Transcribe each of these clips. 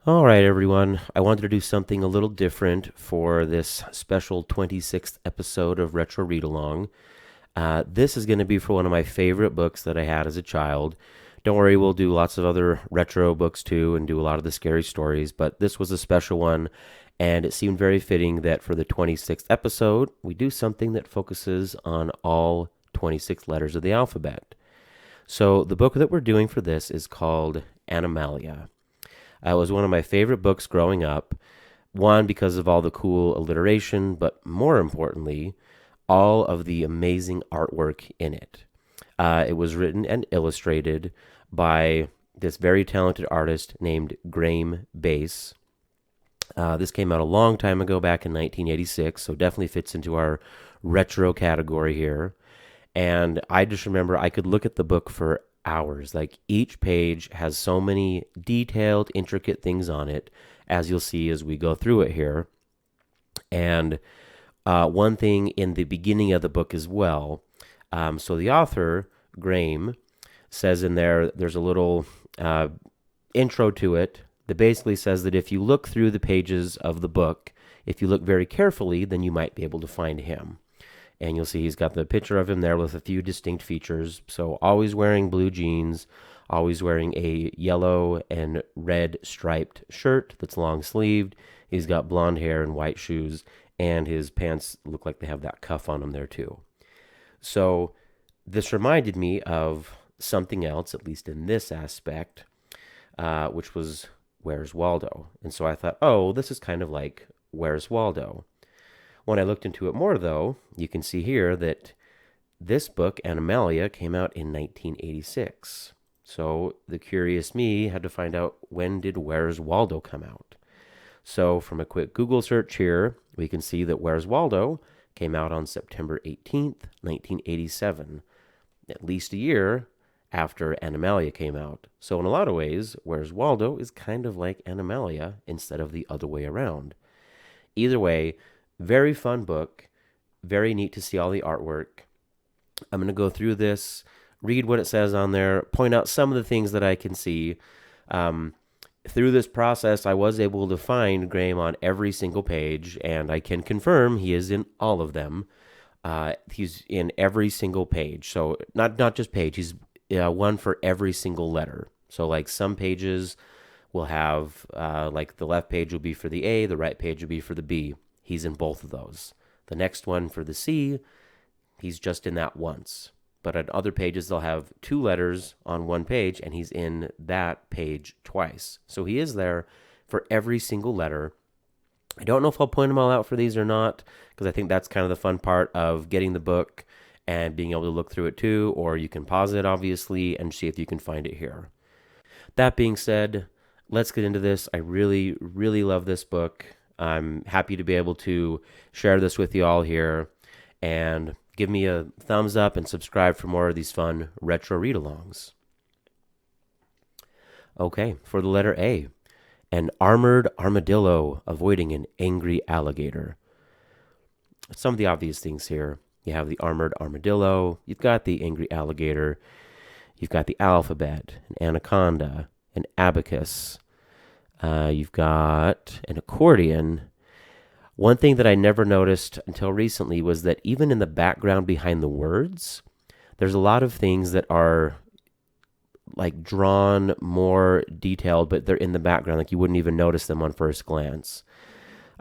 All right, everyone. I wanted to do something a little different for this special 26th episode of Retro Read Along. This is going to be for one of my favorite books that I had as a child. Don't worry, we'll do lots of other retro books too and do a lot of the scary stories, but this was a special one, and it seemed very fitting that for the 26th episode, we do something that focuses on all 26 letters of the alphabet. So, the book that we're doing for this is called Animalia. It was one of my favorite books growing up. One, because of all the cool alliteration, but more importantly, all of the amazing artwork in it. It was written and illustrated by this very talented artist named Graeme Base. This came out a long time ago, back in 1986, so definitely fits into our retro category here. And I just remember I could look at the book for hours. Like each page has so many detailed, intricate things on it, as you'll see as we go through it here. And one thing in the beginning of the book as well. So the author, Graeme, says in there, there's a little intro to it that basically says that if you look through the pages of the book, if you look very carefully, then you might be able to find him. And you'll see he's got the picture of him there with a few distinct features. So always wearing blue jeans, always wearing a yellow and red striped shirt that's long sleeved. He's got blonde hair and white shoes, and his pants look like they have that cuff on them there too. So this reminded me of something else, at least in this aspect, which was Where's Waldo? And so I thought, oh, this is kind of like Where's Waldo? When I looked into it more, though, you can see here that this book, Animalia, came out in 1986. So the curious me had to find out, when did Where's Waldo come out? So from a quick Google search here, we can see that Where's Waldo came out on September 18th, 1987, at least a year after Animalia came out. So in a lot of ways, Where's Waldo is kind of like Animalia instead of the other way around. Either way, very fun book. Very neat to see all the artwork. I'm going to go through this, read what it says on there, point out some of the things that I can see. Through this process, I was able to find Graeme on every single page, and I can confirm he is in all of them. He's in every single page. So not just page, he's one for every single letter. So like some pages will have, like the left page will be for the A, the right page will be for the B. He's in both of those. The next one for the C, he's just in that once. But on other pages, they'll have two letters on one page, and he's in that page twice. So he is there for every single letter. I don't know if I'll point them all out for these or not, because I think that's kind of the fun part of getting the book and being able to look through it too, or you can pause it, obviously, and see if you can find it here. That being said, let's get into this. I really, really love this book. I'm happy to be able to share this with you all here. And give me a thumbs up and subscribe for more of these fun retro read alongs. Okay, for the letter A, an armored armadillo avoiding an angry alligator. Some of the obvious things here. You have the armored armadillo, you've got the angry alligator, you've got the alphabet, an anaconda, an abacus. You've got an accordion. One thing that I never noticed until recently was that even in the background behind the words, there's a lot of things that are like drawn more detailed, but they're in the background. Like you wouldn't even notice them on first glance.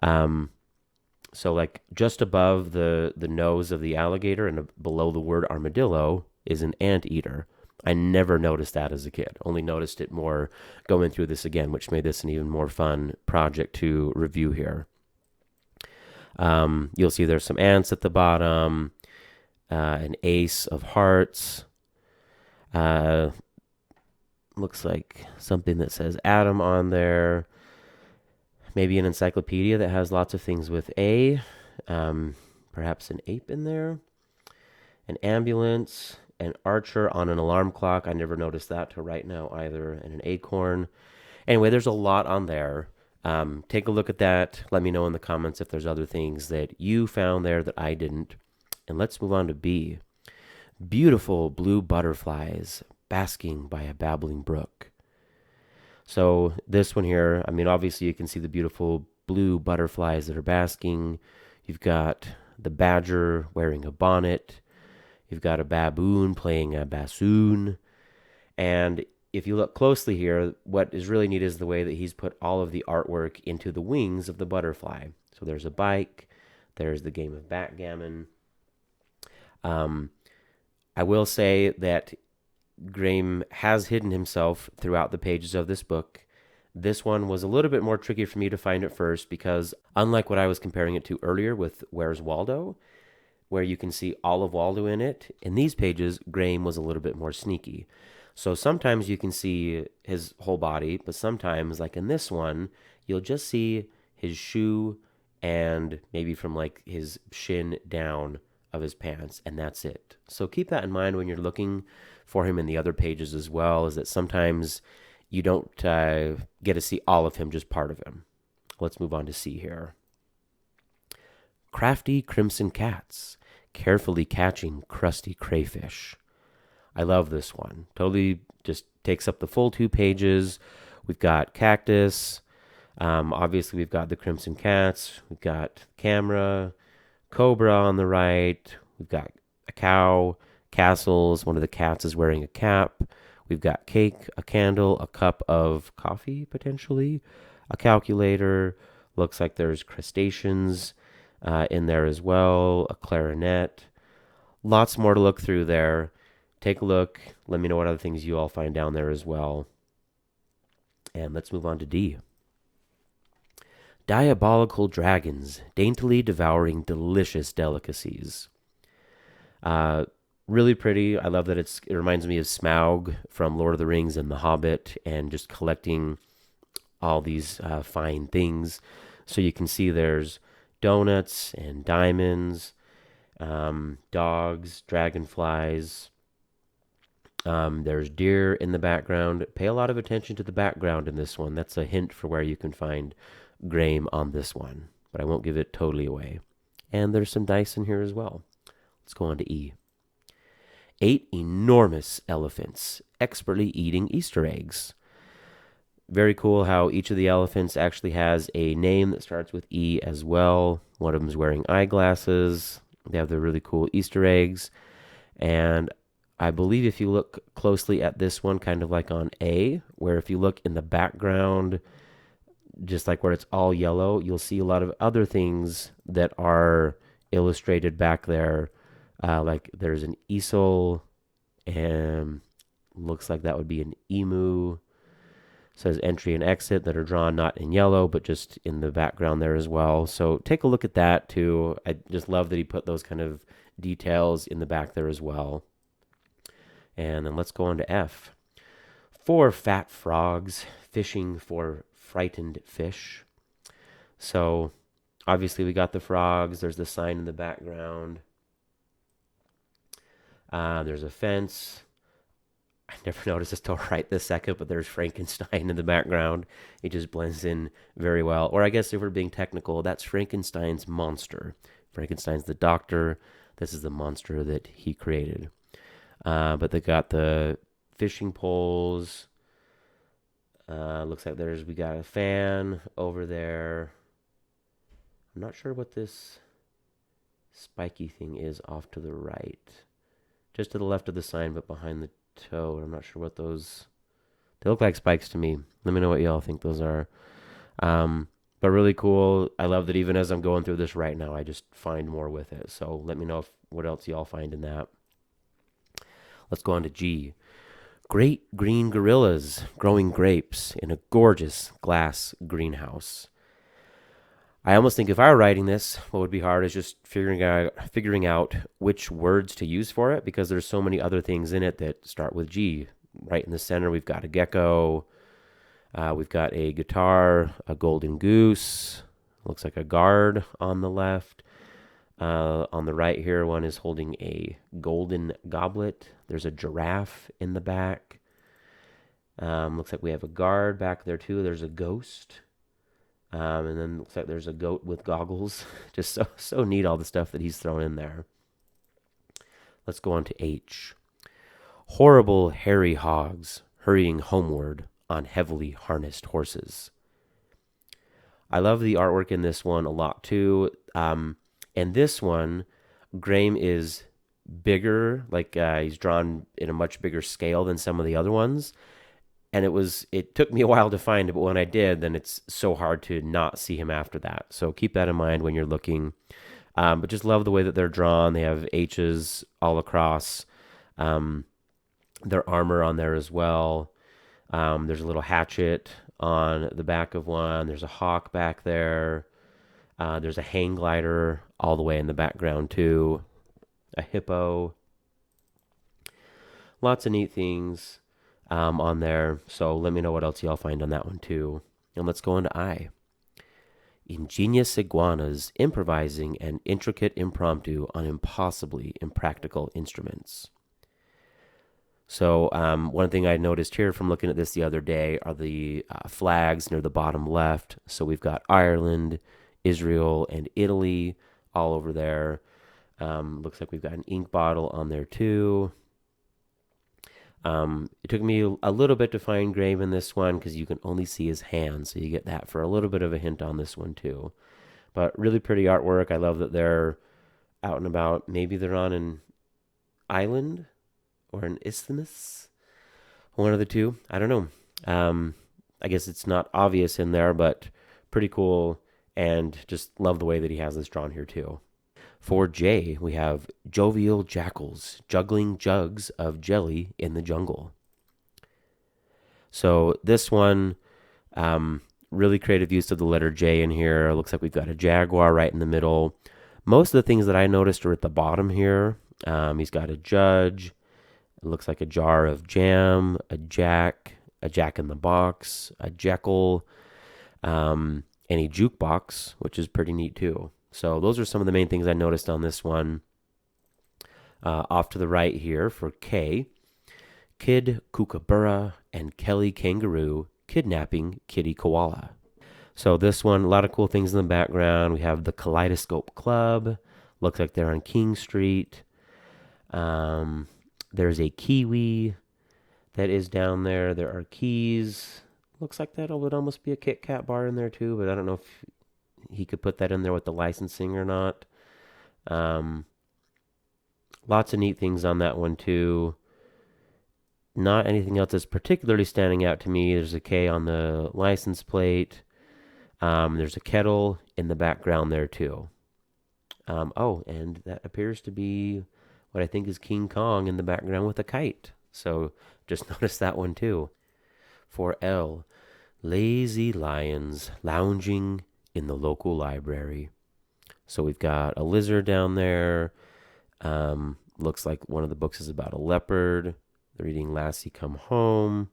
So like just above the nose of the alligator and below the word armadillo is an anteater. I never noticed that as a kid. Only noticed it more going through this again, which made this an even more fun project to review here. You'll see there's some ants at the bottom, an ace of hearts. Looks like something that says Adam on there. Maybe an encyclopedia that has lots of things with A. Perhaps an ape in there. An ambulance. An archer on an alarm clock. I never noticed that till right now either. And an acorn. Anyway, there's a lot on there. Take a look at that. Let me know in the comments if there's other things that you found there that I didn't. And let's move on to B. Beautiful blue butterflies basking by a babbling brook. So this one here, I mean, obviously you can see the beautiful blue butterflies that are basking. You've got the badger wearing a bonnet. You've got a baboon playing a bassoon. And if you look closely here, what is really neat is the way that he's put all of the artwork into the wings of the butterfly. So there's a bike, there's the game of backgammon. Um, I will say that Graeme has hidden himself throughout the pages of this book. This one was a little bit more tricky for me to find at first because, unlike what I was comparing it to earlier with Where's Waldo, where you can see all of Waldo in it, in these pages, Graeme was a little bit more sneaky. So sometimes you can see his whole body, but sometimes, like in this one, you'll just see his shoe and maybe from like his shin down of his pants, and that's it. So keep that in mind when you're looking for him in the other pages as well, is that sometimes you don't get to see all of him, just part of him. Let's move on to C here. Crafty crimson cats, carefully catching crusty crayfish. I love this one. Totally just takes up the full 2 pages. We've got cactus. Obviously, we've got the crimson cats. We've got camera, cobra on the right. We've got a cow, castles. One of the cats is wearing a cap. We've got cake, a candle, a cup of coffee, potentially, a calculator. Looks like there's crustaceans in there as well, a clarinet. Lots more to look through there. Take a look. Let me know what other things you all find down there as well. And let's move on to D. Diabolical dragons, daintily devouring delicious delicacies. Really pretty. I love that it reminds me of Smaug from Lord of the Rings and The Hobbit, and just collecting all these fine things. So you can see there's donuts and diamonds, dogs, dragonflies. There's deer in the background. Pay a lot of attention to the background in this one. That's a hint for where you can find Graeme on this one, but I won't give it totally away. And there's some dice in here as well. Let's go on to E. 8 enormous elephants expertly eating Easter eggs. Very cool how each of the elephants actually has a name that starts with E as well. One of them is wearing eyeglasses. They have the really cool Easter eggs. And I believe if you look closely at this one, kind of like on A, where if you look in the background, just like where it's all yellow, you'll see a lot of other things that are illustrated back there. Like there's an easel, and looks like that would be an emu. Says entry and exit that are drawn not in yellow, but just in the background there as well. So take a look at that too. I just love that he put those kind of details in the back there as well. And then let's go on to F. 4 fat frogs fishing for frightened fish. So obviously we got the frogs. There's the sign in the background. There's a fence. I never noticed this till right this second, but there's Frankenstein in the background. It just blends in very well. Or I guess if we're being technical, that's Frankenstein's monster. Frankenstein's the doctor. This is the monster that he created. But they got the fishing poles. Looks like we got a fan over there. I'm not sure what this spiky thing is off to the right. Just to the left of the sign, but behind the toe. I'm not sure what those... They look like spikes to me. Let me know what y'all think those are. But really cool. I love that even as I'm going through this right now, I just find more with it. So let me know what else y'all find in that. Let's go on to G. Great green gorillas growing grapes in a gorgeous glass greenhouse. I almost think if I were writing this, what would be hard is just figuring out which words to use for it, because there's so many other things in it that start with G. Right in the center, we've got a gecko. We've got a guitar, a golden goose. Looks like a guard on the left. On the right here, one is holding a golden goblet. There's a giraffe in the back. Looks like we have a guard back there too. There's a ghost. And then looks like there's a goat with goggles. Just so neat, all the stuff that he's thrown in there. Let's go on to H. Horrible hairy hogs hurrying homeward on heavily harnessed horses. I love the artwork in this one a lot too. And this one, Graeme is bigger, like he's drawn in a much bigger scale than some of the other ones. And it took me a while to find it, but when I did, then it's so hard to not see him after that. So keep that in mind when you're looking. But just love the way that they're drawn. They have H's all across um, their armor on there as well. There's a little hatchet on the back of one. There's a hawk back there. There's a hang glider all the way in the background too. A hippo. Lots of neat things on there. So let me know what else y'all find on that one too. And let's go into I. Ingenious iguanas improvising an intricate impromptu on impossibly impractical instruments. So one thing I noticed here from looking at this the other day are the flags near the bottom left. So we've got Ireland, Israel, and Italy all over there. Looks like we've got an ink bottle on there too. It took me a little bit to find Graeme in this one because you can only see his hand, so you get that for a little bit of a hint on this one too. But really pretty artwork. I love that they're out and about. Maybe they're on an island or an isthmus, one of the two. I don't know. I guess it's not obvious in there, but pretty cool. And just love the way that he has this drawn here too. For J, we have jovial jackals juggling jugs of jelly in the jungle. So this one, really creative use of the letter J in here. Looks like we've got a jaguar right in the middle. Most of the things that I noticed are at the bottom here. He's got a judge. It looks like a jar of jam, a jack in the box, a jekyll, and a jukebox, which is pretty neat too. So those are some of the main things I noticed on this one. Off to the right here for K, Kid Kookaburra and Kelly Kangaroo kidnapping Kitty Koala. So this one, a lot of cool things in the background. We have the Kaleidoscope Club. Looks like they're on King Street. There's a kiwi that is down there. There are keys. Looks like that would almost be a Kit Kat bar in there too, but I don't know if he could put that in there with the licensing or not. Lots of neat things on that one too. Not anything else that's particularly standing out to me. There's a K on the license plate. There's a kettle in the background there too. And that appears to be what I think is King Kong in the background with a kite. So just notice that one too. For L, lazy lions lounging in the local library. So we've got a lizard down there. Looks like one of the books is about a leopard. They're reading Lassie Come Home.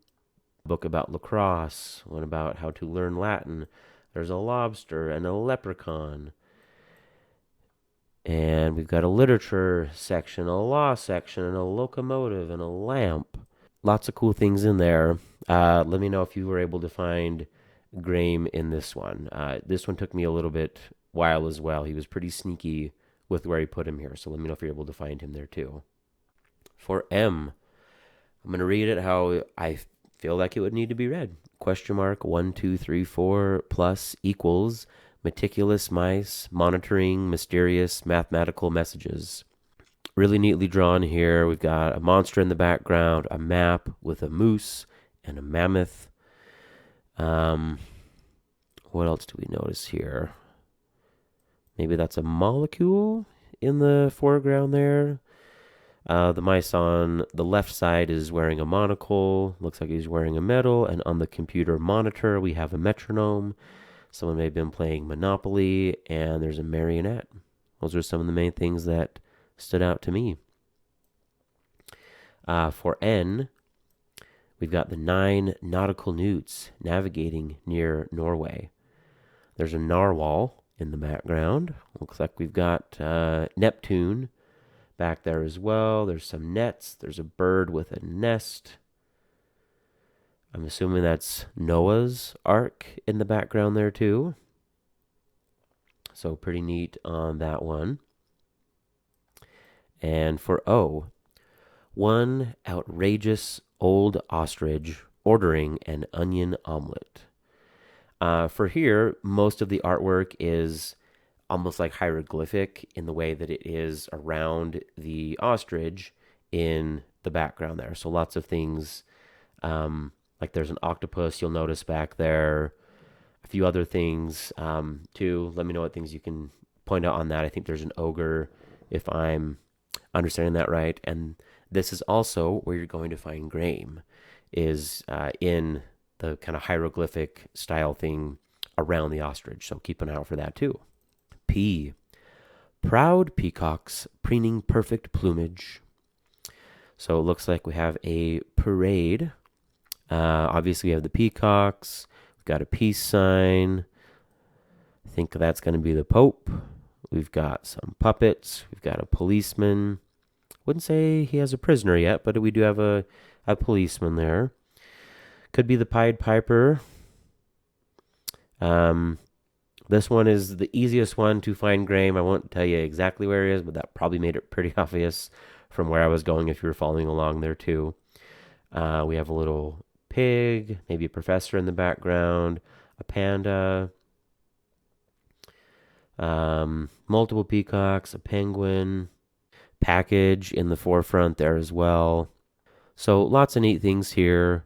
A book about lacrosse. One about how to learn Latin. There's a lobster and a leprechaun. And we've got a literature section, a law section, and a locomotive and a lamp. Lots of cool things in there. Let me know if you were able to find Graeme in this one. This one took me a little bit while as well. He was pretty sneaky with where he put him here, so let me know if you're able to find him there too. For M, I'm going to read it how I feel like it would need to be read. Question mark 1, 2, 3, 4 plus equals meticulous mice monitoring mysterious mathematical messages. Really neatly drawn here. We've got a monster in the background, a map with a moose and a mammoth. What else do we notice here? Maybe that's a molecule in the foreground there. The mice on the left side is wearing a monocle. Looks like he's wearing a medal. And on the computer monitor, we have a metronome. Someone may have been playing Monopoly, and there's a marionette. Those are some of the main things that stood out to me. For N, we've got the 9 nautical newts navigating near Norway. There's a narwhal in the background. Looks like we've got Neptune back there as well. There's some nets. There's a bird with a nest. I'm assuming that's Noah's Ark in the background there too. So pretty neat on that one. And for O, one outrageous old ostrich ordering an onion omelet. For here, most of the artwork is almost like hieroglyphic in the way that it is around the ostrich in the background there. So lots of things, like there's an octopus you'll notice back there, a few other things too. Let me know what things you can point out on that. I think there's an ogre, if I'm understanding that right. And this is also where you're going to find Graeme, is in the kind of hieroglyphic style thing around the ostrich. So keep an eye out for that too. P. Proud peacocks preening perfect plumage. So it looks like we have a parade. Obviously, we have the peacocks. We've got a peace sign. I think that's going to be the Pope. We've got some puppets. We've got a policeman. Wouldn't say he has a prisoner yet, but we do have a policeman there. Could be the Pied Piper. This one is the easiest one to find Graeme. I won't tell you exactly where he is, but that probably made it pretty obvious from where I was going if you were following along there too. We have a little pig, maybe a professor in the background, a panda, multiple peacocks, a penguin, package in the forefront there as well. So lots of neat things here.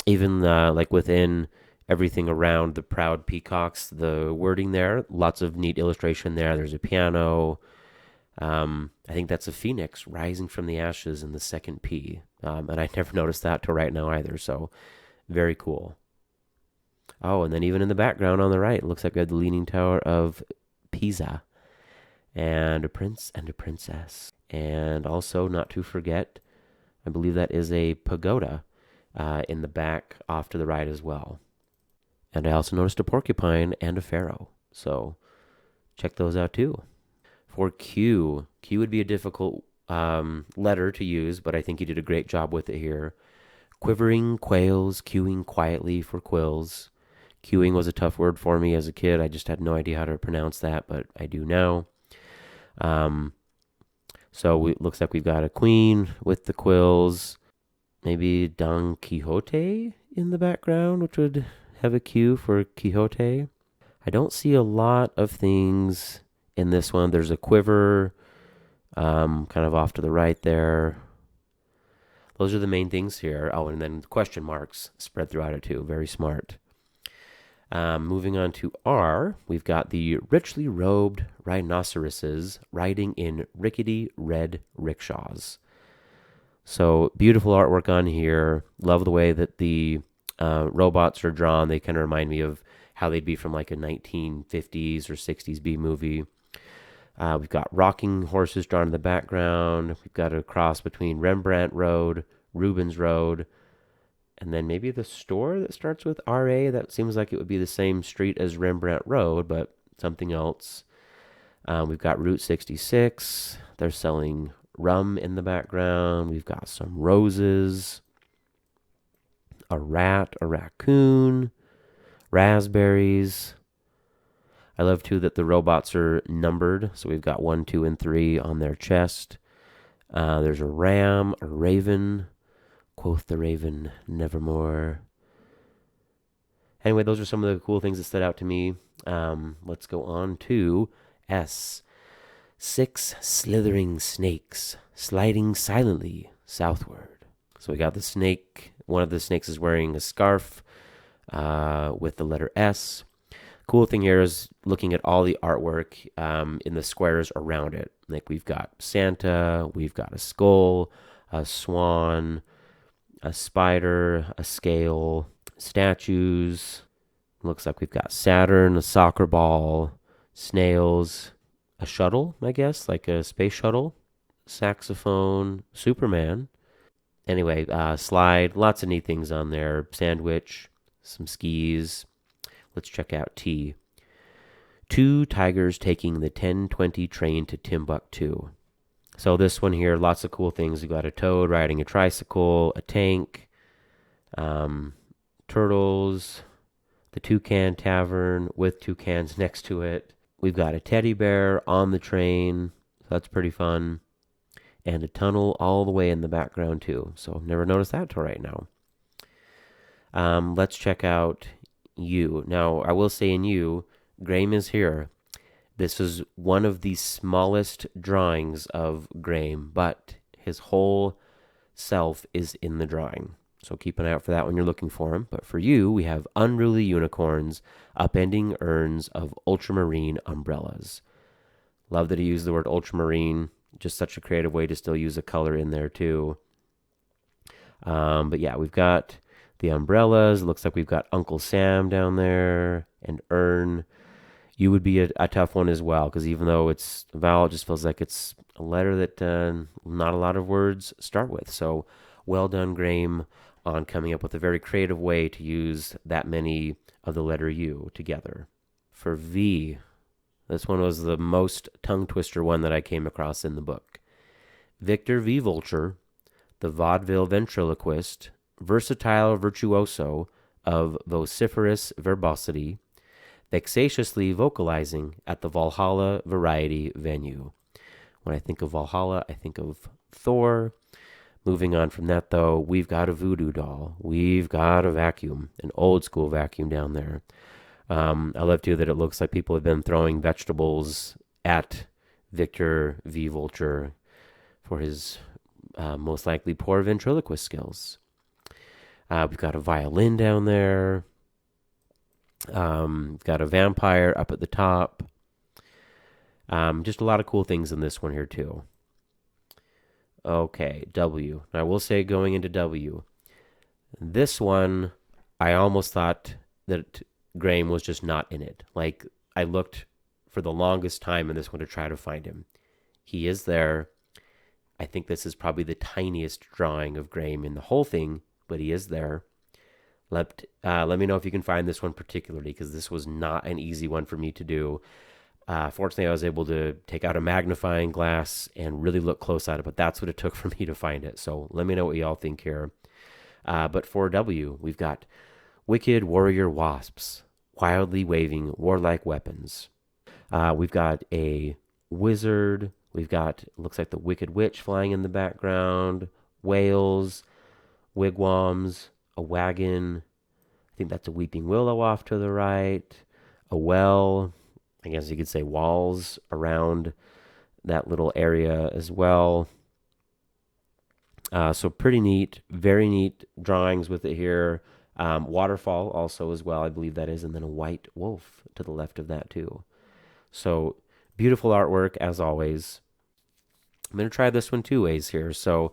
Even like within everything around the proud peacocks, the wording there, lots of neat illustration there. There's a piano. I think that's a phoenix rising from the ashes in the second P. And I never noticed that till right now either. So very cool. Oh, and then even in the background on the right, it looks like we have the Leaning Tower of Pisa and a prince and a princess. And also, not to forget, I believe that is a pagoda in the back off to the right as well. And I also noticed a porcupine and a pharaoh. So check those out too. For Q, Q would be a difficult letter to use, but I think you did a great job with it here. Quivering quails queuing quietly for quills. Queuing was a tough word for me as a kid. I just had no idea how to pronounce that, but I do now. So it looks like we've got a queen with the quills. Maybe Don Quixote in the background, which would have a Q for Quixote. I don't see a lot of things in this one. There's a quiver kind of off to the right there. Those are the main things here. Oh, and then question marks spread throughout it too. Very smart. Moving on to R, we've got the richly robed rhinoceroses riding in rickety red rickshaws. So beautiful artwork on here. Love the way that the robots are drawn. They kind of remind me of how they'd be from like a 1950s or 60s B movie. We've got rocking horses drawn in the background. We've got a cross between Rembrandt Road, Rubens Road, and then maybe the store that starts with RA. That seems like it would be the same street as Rembrandt Road, but something else. We've got Route 66. They're selling rum in the background. We've got some roses, a rat, a raccoon, raspberries. I love too that the robots are numbered. So we've got 1, 2, and 3 on their chest. There's a ram, a raven. Quoth the raven, nevermore. Anyway, those are some of the cool things that stood out to me. Let's go on to S. 6 slithering snakes sliding silently southward. So we got the snake. One of the snakes is wearing a scarf with the letter S. Cool thing here is looking at all the artwork in the squares around it. Like we've got Santa, we've got a skull, a swan, a spider, a scale, statues. Looks like we've got Saturn, a soccer ball, snails, a shuttle, I guess, like a space shuttle, saxophone, Superman. Anyway, slide, lots of neat things on there. Sandwich, some skis. Let's check out T. 2 tigers taking the 10:20 train to Timbuktu. So this one here, lots of cool things. We've got a toad riding a tricycle, a tank, turtles, the Toucan Tavern with toucans next to it. We've got a teddy bear on the train. So that's pretty fun. and a tunnel all the way in the background too. So I've never noticed that till right now. Let's check out U. Now, I will say in U, Graeme is here. This is one of the smallest drawings of Graeme, but his whole self is in the drawing. So keep an eye out for that when you're looking for him. But for you, we have unruly unicorns, upending urns of ultramarine umbrellas. Love that he used the word ultramarine. Just such a creative way to still use a color in there too. But yeah, we've got the umbrellas. Looks like we've got Uncle Sam down there, and urn. You would be a tough one as well, because even though it's a vowel, it just feels like it's a letter that not a lot of words start with. So well done, Graeme, on coming up with a very creative way to use that many of the letter U together. For V, this one was the most tongue twister one that I came across in the book. Victor V. Vulture, the vaudeville ventriloquist, versatile virtuoso of vociferous verbosity, vexatiously vocalizing at the Valhalla Variety venue. When I think of Valhalla, I think of Thor. Moving on from that, though, we've got a voodoo doll. We've got a vacuum, an old school vacuum down there. I love, too, that it looks like people have been throwing vegetables at Victor V. Vulture for his most likely poor ventriloquist skills. We've got a violin down there. We've got a vampire up at the top. Just a lot of cool things in this one here, too. Okay, W. Now, I will say going into W, this one, I almost thought that Graeme was just not in it. Like, I looked for the longest time in this one to try to find him. He is there. I think this is probably the tiniest drawing of Graeme in the whole thing, but he is there. Let me know if you can find this one particularly, because this was not an easy one for me to do. Fortunately, I was able to take out a magnifying glass and really look close at it, but that's what it took for me to find it. So let me know what y'all think here. But for W, we've got wicked warrior wasps, wildly waving warlike weapons. We've got a wizard. We've got, looks like the Wicked Witch flying in the background, whales, wigwams, a wagon. I think that's a weeping willow off to the right, a well. I guess you could say walls around that little area as well. So pretty neat, very neat drawings with it here. Waterfall also as well, I believe that is, and then a white wolf to the left of that too. So beautiful artwork as always. I'm going to try this one two ways here. So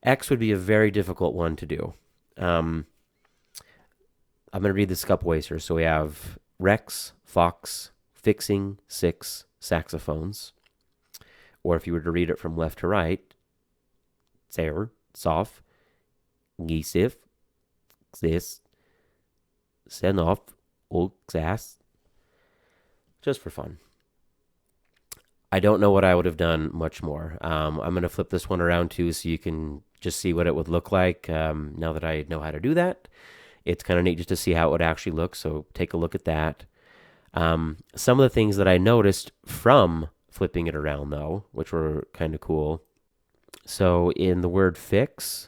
X would be a very difficult one to do. I'm going to read this a couple ways here. So we have Rex, Fox, fixing, 6, saxophones. Or if you were to read it from left to right, Ser, Sof, Gisif, Xis, Senof, Ulxas. Just for fun. I don't know what I would have done much more. I'm going to flip this one around too so you can just see what it would look like now that I know how to do that. It's kind of neat just to see how it would actually look, so take a look at that. Some of the things that I noticed from flipping it around, though, which were kind of cool. So in the word fix,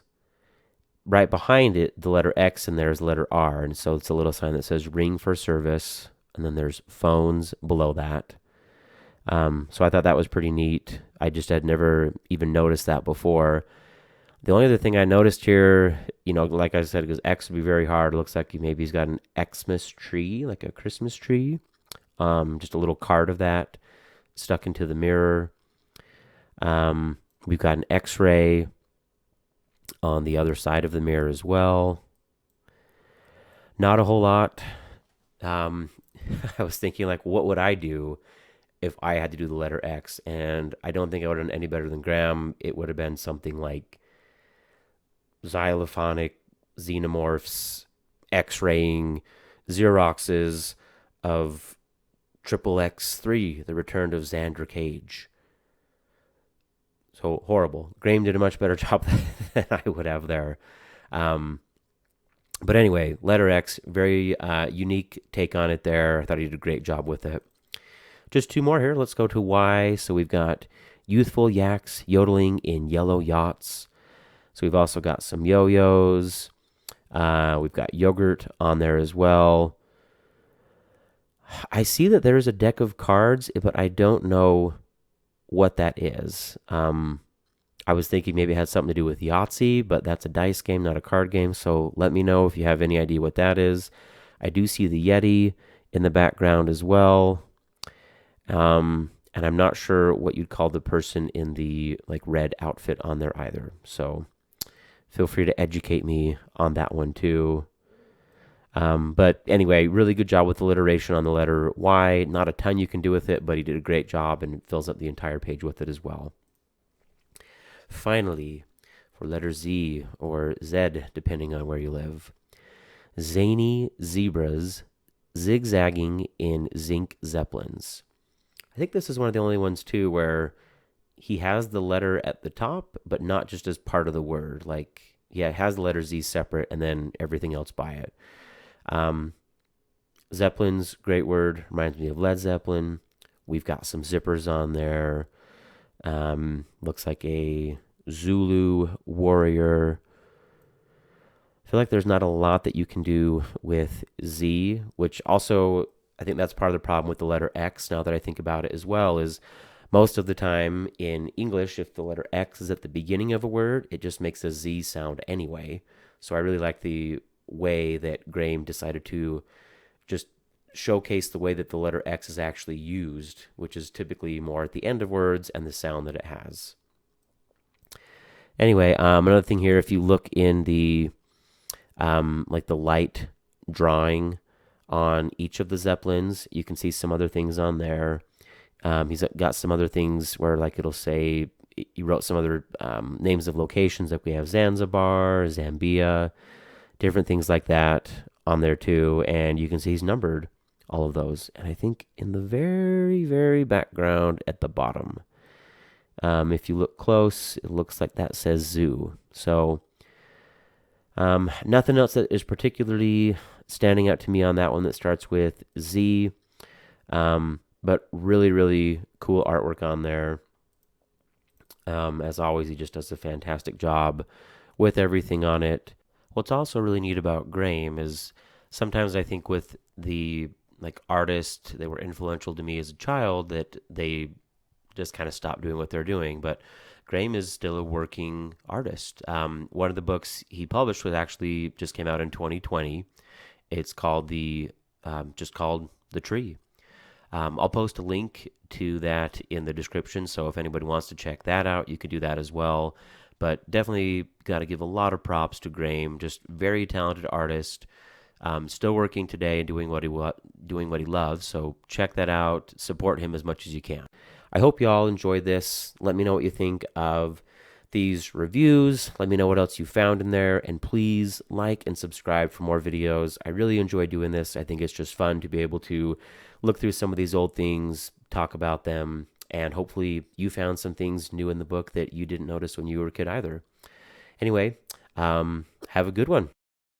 right behind it, the letter X, and there's the letter R. And so it's a little sign that says ring for service. And then there's phones below that. So I thought that was pretty neat. I just had never even noticed that before. The only other thing I noticed here, like I said, because X would be very hard. It looks like maybe he's got an Xmas tree, like a Christmas tree. Just a little card of that stuck into the mirror. We've got an X-ray on the other side of the mirror as well. Not a whole lot. I was thinking, like, what would I do if I had to do the letter X? And I don't think I would have done any better than Graeme. It would have been something like xylophonic xenomorphs, X-raying, Xeroxes of Triple X3, The Return of Xander Cage. So horrible. Graeme did a much better job than I would have there. But anyway, letter X, very unique take on it there. I thought he did a great job with it. Just two more here. Let's go to Y. So we've got Youthful yaks yodeling in yellow yachts. So we've also got some yo-yos. We've got yogurt on there as well. I see that there's a deck of cards, but I don't know what that is. I was thinking maybe it had something to do with Yahtzee, but that's a dice game, not a card game. So let me know if you have any idea what that is. I do see the Yeti in the background as well. And I'm not sure what you'd call the person in the like red outfit on there either. So feel free to educate me on that one too. But anyway, really good job with alliteration on the letter Y. Not a ton you can do with it, but he did a great job and fills up the entire page with it as well. Finally, for letter Z or Z, depending on where you live, zany zebras zigzagging in zinc zeppelins. I think this is one of the only ones too where he has the letter at the top, but not just as part of the word. Like, yeah, it has the letter Z separate and then everything else by it. Zeppelins, great word, reminds me of Led Zeppelin. We've got some zippers on there. Looks like a Zulu warrior. I feel like there's not a lot that you can do with Z, which also, I think that's part of the problem with the letter X, now that I think about it as well, is most of the time in English, if the letter X is at the beginning of a word, it just makes a Z sound anyway. So I really like the way that Graeme decided to just showcase the way that the letter X is actually used, which is typically more at the end of words and the sound that it has. Anyway, another thing here, if you look in the like the light drawing on each of the Zeppelins, you can see some other things on there. He's got some other things where like it'll say he wrote some other names of locations, like we have Zanzibar, Zambia, different things like that on there too. And you can see he's numbered all of those. And I think in the very, very background at the bottom, if you look close, it looks like that says zoo. So nothing else that is particularly standing out to me on that one that starts with Z. But really, really cool artwork on there. As always, he just does a fantastic job with everything on it. What's also really neat about Graeme is sometimes I think with the like artists that were influential to me as a child that they just kind of stopped doing what they're doing. But Graeme is still a working artist. One of the books he published was actually just came out in 2020. It's called just called The Tree. I'll post a link to that in the description, so if anybody wants to check that out, you can do that as well. But definitely got to give a lot of props to Graeme. Just very talented artist. Still working today and doing what he loves. So check that out. Support him as much as you can. I hope you all enjoyed this. Let me know what you think of these reviews. Let me know what else you found in there. And please like and subscribe for more videos. I really enjoy doing this. I think it's just fun to be able to look through some of these old things, talk about them, and hopefully you found some things new in the book that you didn't notice when you were a kid either. Anyway, have a good one.